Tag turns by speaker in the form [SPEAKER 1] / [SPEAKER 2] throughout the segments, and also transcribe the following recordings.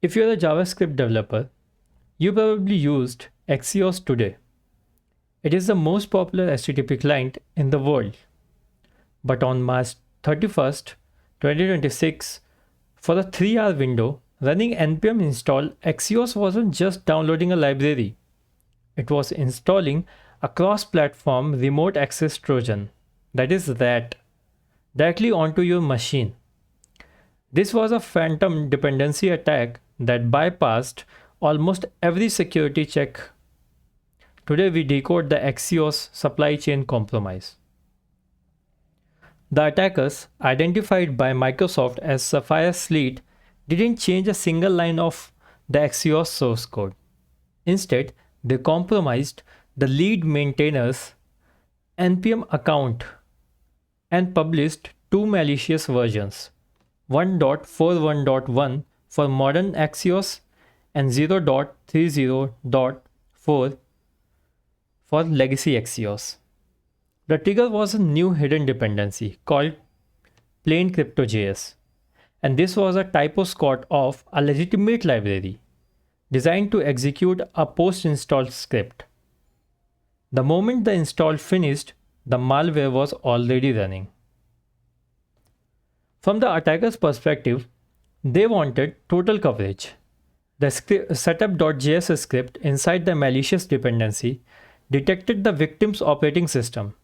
[SPEAKER 1] If you're a JavaScript developer, you probably used Axios today. It is the most popular HTTP client in the world. But on March 31st, 2026, for a 3-hour window, running npm install, Axios wasn't just downloading a library. It was installing a cross-platform remote access Trojan, that is RAT, directly onto your machine. This was a phantom dependency attack that bypassed almost every security check. Today we decode the Axios supply chain compromise. The attackers, identified by Microsoft as Sapphire Sleet, didn't change a single line of the Axios source code. Instead, they compromised the lead maintainer's npm account and published two malicious versions, 1.41.1 for modern Axios and 0.30.4 for legacy Axios. The trigger was a new hidden dependency called plain crypto.js, and this was a typo squat of a legitimate library designed to execute a post-install script. The moment the install finished, the malware was already running. From the attacker's perspective, they wanted total coverage. The setup.js script inside the malicious dependency detected the victim's operating system.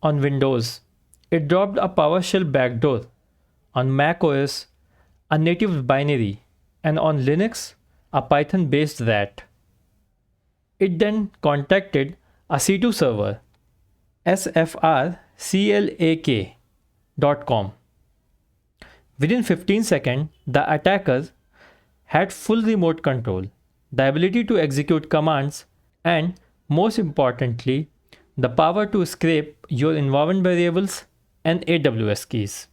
[SPEAKER 1] On Windows, it dropped a PowerShell backdoor. On macOS, a native binary, and on Linux, a Python-based RAT. It then contacted a C2 server, sfrclak.com. Within 15 seconds, the attackers had full remote control, the ability to execute commands, and most importantly, the power to scrape your environment variables and AWS keys.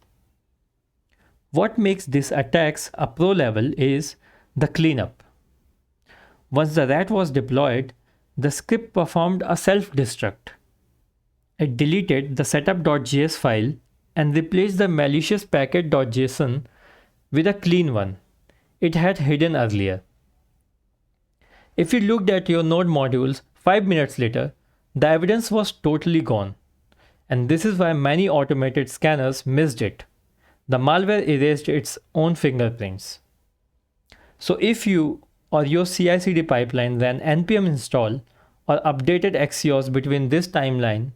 [SPEAKER 1] What makes these attacks a pro level is the cleanup. Once the RAT was deployed, the script performed a self-destruct. It deleted the setup.js file and replaced the malicious package.json with a clean one it had hidden earlier. If you looked at your node modules 5 minutes later, the evidence was totally gone. And this is why many automated scanners missed it. The malware erased its own fingerprints. So if you or your CI/CD pipeline ran npm install or updated Axios between this timeline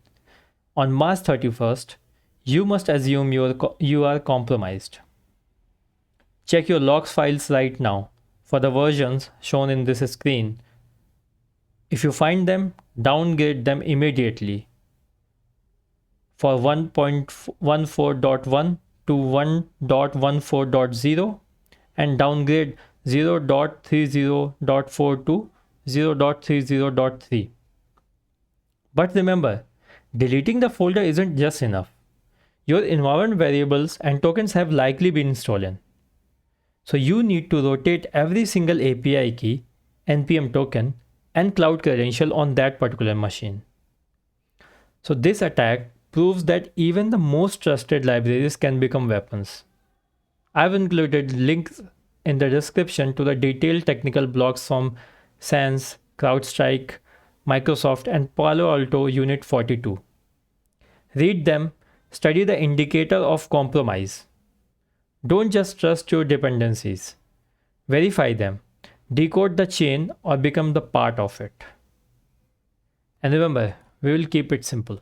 [SPEAKER 1] on March 31st, you must assume you are compromised. Check your logs files right now for the versions shown in this screen. If you find them, downgrade them immediately for 1.14.1 to 1.14.0 and downgrade 0.30.4 to 0.30.3. But remember, deleting the folder isn't just enough. Your environment variables and tokens have likely been stolen. So you need to rotate every single API key, npm token, and cloud credential on that particular machine. So this attack proves that even the most trusted libraries can become weapons. I've included links in the description to the detailed technical blogs from SANS, CrowdStrike, Microsoft, and Palo Alto Unit 42. Read them, study the indicator of compromise. Don't just trust your dependencies. Verify them, decode the chain, or become the part of it. And remember, we will keep it simple.